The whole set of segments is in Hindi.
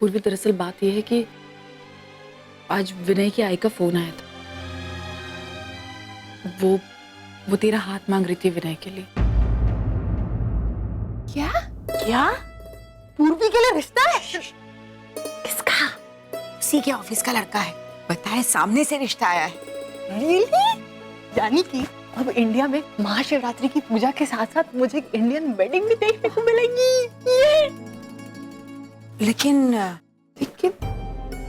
पूर्वी दरअसल बात यह है कि आज विनय की आई का फोन आया था। वो तेरा हाथ मांग रही थी विनय के लिए। क्या क्या पूर्वी के लिए रिश्ता है? किसका? उसी के ऑफिस का लड़का है। बताए सामने से रिश्ता आया है। Really? यानी कि अब इंडिया में महाशिवरात्रि की पूजा के साथ साथ मुझे एक इंडियन वेडिंग भी देखने को मिलेगी। लेकिन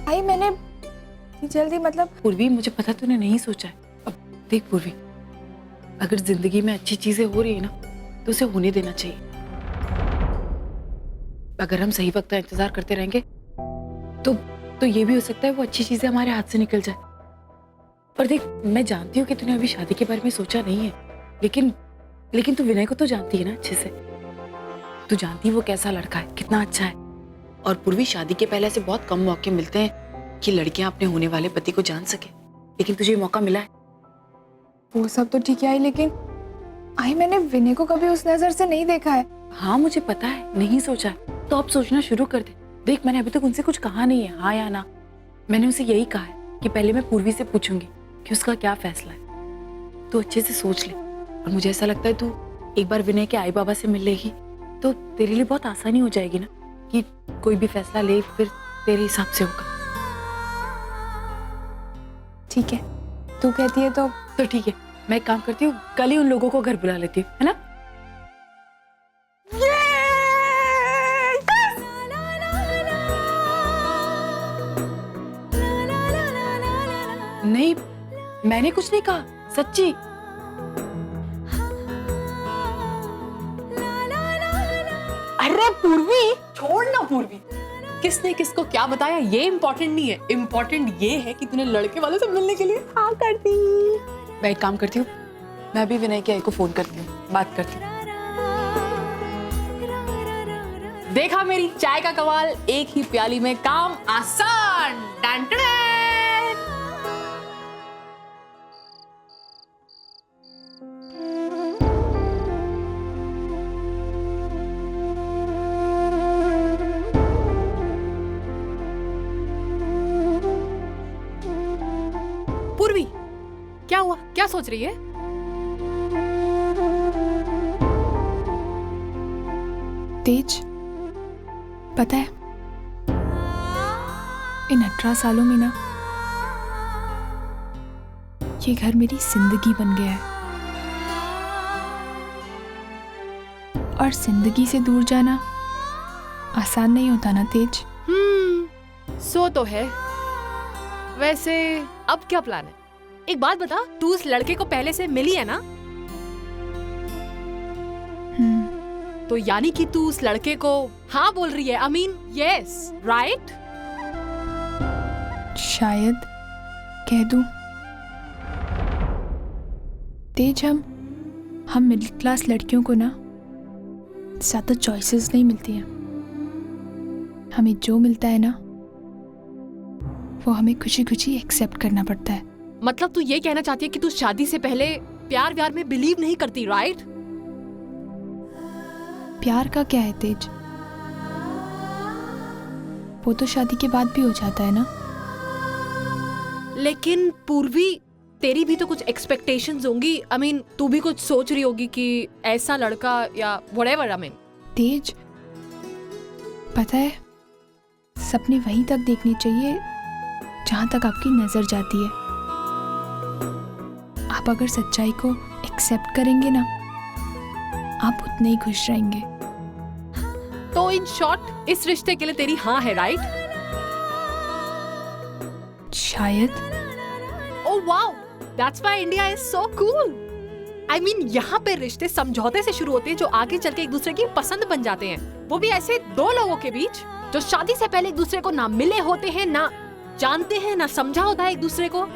भाई मैंने इतनी जल्दी मतलब पूर्वी, मुझे पता तूने नहीं सोचा है। अब देख पूर्वी, अगर जिंदगी में अच्छी चीजें हो रही है ना तो उसे होने देना चाहिए। अगर हम सही वक्त का इंतजार करते रहेंगे तो ये भी हो सकता है वो अच्छी चीजें हमारे हाथ से निकल जाए। पर देख, मैं जानती हूँ कि तूने अभी शादी के बारे में सोचा नहीं है, लेकिन तू विनय को तो जानती है ना अच्छे से। तू जानती है वो कैसा लड़का है, कितना अच्छा है। और पूर्वी, शादी के पहले से बहुत कम मौके मिलते हैं कि लड़कियां अपने होने वाले पति को जान सके, लेकिन तुझे मौका मिला है। वो सब तो ठीक है, लेकिन मैंने विनय को कभी उस नजर से नहीं देखा है। हाँ मुझे पता है, नहीं सोचा है, तो अब सोचना शुरू कर दे। देख, मैंने अभी तक उनसे कुछ कहा नहीं है, हाँ या ना। मैंने उसे यही कहा है कि पहले मैं पूर्वी से पूछूंगी कि उसका क्या फैसला है। तू अच्छे से सोच ले। और मुझे ऐसा लगता है तू एक बार विनय के आई बाबा से मिल लेगी तो तेरे लिए बहुत आसानी हो जाएगी ना, कि कोई भी फैसला ले फिर तेरे हिसाब से होगा। ठीक है, तू कहती है तो ठीक है, मैं एक काम करती हूँ, कल ही उन लोगों को घर बुला लेती हूँ, है ना? नहीं, मैंने कुछ नहीं कहा, सच्ची। अरे पूर्वी, छोड़ ना पूर्वी। किसने किसको क्या बताया ये इम्पोर्टेंट नहीं है। इम्पोर्टेंट ये है कि तूने लड़के वालों से मिलने के लिए हाँ कर दी। मैं एक काम करती हूँ, मैं अभी विनय के आई को फोन करती हूँ, बात करती हूँ। देखा मेरी चाय का कमाल, एक ही प्याली में काम आसान। टन टन। पूर्वी, क्या हुआ? क्या सोच रही है? तेज, पता है इन 18 सालों में ना ये घर मेरी जिंदगी बन गया है। और जिंदगी से दूर जाना आसान नहीं होता ना तेज। सो तो है। वैसे अब क्या प्लान है? एक बात बता, तू उस लड़के को पहले से मिली है ना? तो यानी कि तू उस लड़के को हाँ बोल रही है। I mean yes, right? शायद कह दूं। तेज, हम मिडिल क्लास लड़कियों को ना ज्यादा चॉइसेस नहीं मिलती हैं। हमें जो मिलता है ना वो हमें खुशी खुशी एक्सेप्ट करना पड़ता है। मतलब तू ये कहना चाहती है कि तू शादी से पहले प्यार व्यार में बिलीव नहीं करती, राइट? प्यार का क्या है तेज? वो तो शादी के बाद भी हो जाता है ना। लेकिन पूर्वी, तेरी भी तो कुछ एक्सपेक्टेशंस होंगी। आई मीन तू भी कुछ सोच रही होगी कि ऐसा लड़का या व्हाटएवर। आई मीन तेज, पता है सपने वहीं तक देखने चाहिए जहां तक आपकी नजर जाती है। आप अगर सच्चाई को एक्सेप्ट करेंगे ना, आप उतने ही खुश रहेंगे। तो इन शॉर्ट इस रिश्ते के लिए तेरी हाँ है, राइट? शायद। Oh wow, that's why India is so cool. I mean यहाँ पे रिश्ते समझौते से शुरू होते हैं जो आगे चल के एक दूसरे की पसंद बन जाते हैं। वो भी ऐसे दो लोगों के बीच जो शादी से पहले एक दूसरे को ना मिले होते हैं, ना जानते हैं, ना समझा होता है एक दूसरे को।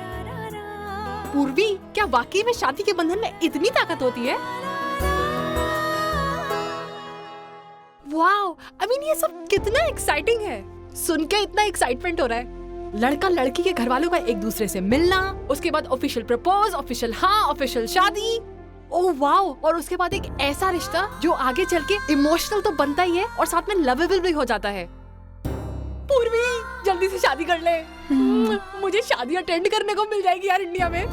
पूर्वी, क्या वाकई में शादी के बंधन में इतनी ताकत होती है? वाओ, आई मीन ये सब कितना एक्साइटिंग है। सुन के इतना एक्साइटमेंट हो रहा है। लड़का लड़की के घर वालों का एक दूसरे से मिलना, उसके बाद ऑफिशियल प्रपोज, ऑफिशियल हाँ, ऑफिशियल शादी। ओह वाओ, और उसके बाद एक ऐसा रिश्ता जो आगे चल के इमोशनल तो बनता ही है और साथ में लवेबल भी हो जाता है। पूर्वी जल्दी से शादी कर ले। मुझे शादी अटेंड करने को मिल जाएगी यार इंडिया में।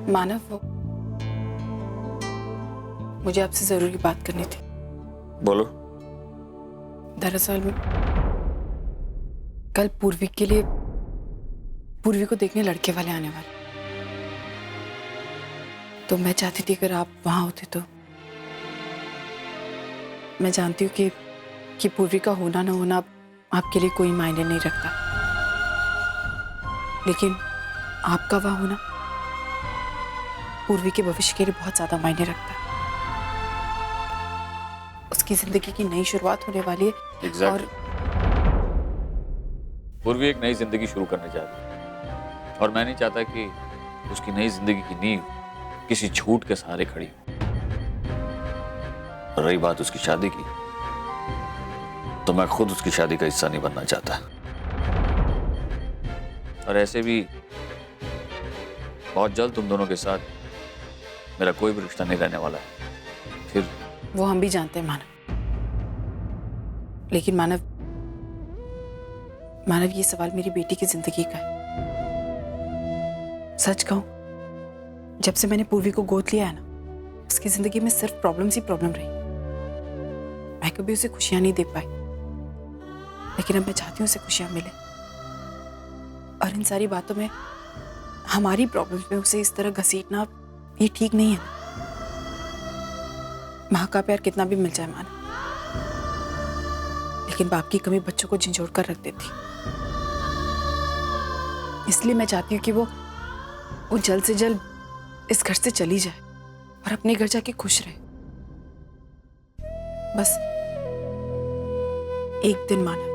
मानव, वो मुझे आपसे जरूरी बात करनी थी। बोलो। दरअसल कल पूर्वी के लिए, पूर्वी को देखने लड़के वाले आने वाले, तो मैं चाहती थी अगर आप वहां होते तो। मैं जानती हूँ कि पूर्वी का होना ना होना आपके लिए कोई मायने नहीं रखता, लेकिन आपका वहां होना पूर्वी के भविष्य के लिए बहुत ज्यादा मायने रखता है। उसकी जिंदगी की नई शुरुआत होने वाली है। Exactly. और पूर्वी एक नई जिंदगी शुरू करने जा रही है और मैं नहीं चाहता कि उसकी नई जिंदगी की नींव किसी झूठ के सहारे खड़ी हो। रही बात उसकी शादी की, तो मैं खुद उसकी शादी का हिस्सा नहीं बनना चाहता। और ऐसे भी बहुत जल्द तुम दोनों के साथ मेरा कोई भी रिश्ता नहीं रहने वाला है। फिर वो हम भी जानते हैं मानव, लेकिन मानव ये सवाल मेरी बेटी की जिंदगी का है। सच कहूं, जब से मैंने पूर्वी को गोद लिया है ना, उसकी जिंदगी में सिर्फ प्रॉब्लम्स ही प्रॉब्लम रही। मैं कभी उसे खुशियां नहीं दे पाई, लेकिन अब मैं चाहती हूँ उसे खुशियां मिले। और इन सारी बातों में, हमारी प्रॉब्लम्स में उसे इस तरह घसीटना ये ठीक नहीं है। माँ का प्यार कितना भी मिल जाए माना, लेकिन बाप की कमी बच्चों को झंझोड़ कर रख देती। इसलिए मैं चाहती हूँ कि वो जल्द से जल्द इस घर से चली जाए और अपने घर जाके खुश रहे। बस एक दिन माना,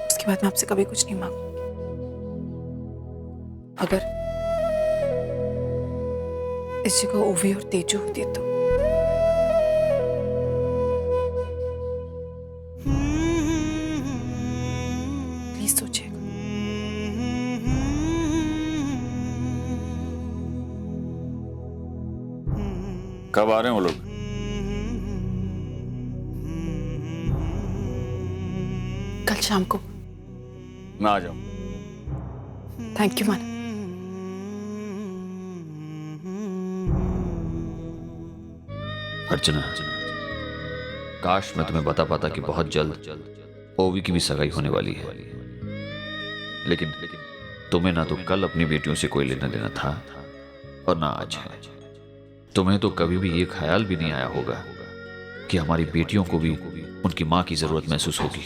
उसके बाद मैं आपसे कभी कुछ नहीं मांगूंगी। अगर इस जगह ओवी और तेजू होती तो। प्लीज सोचिएगा। कब आ रहे हैं वो लोग? कल शाम को। मैं आ जाऊं। थैंक यू माना। अर्चना, काश मैं तुम्हें बता पाता कि बहुत जल्द ओवी की भी सगाई होने वाली है, लेकिन तुम्हें ना तो कल अपनी बेटियों से कोई लेना देना था और ना आज है। तुम्हें तो कभी भी ये ख्याल भी नहीं आया होगा कि हमारी बेटियों को भी उनकी माँ की जरूरत महसूस होगी।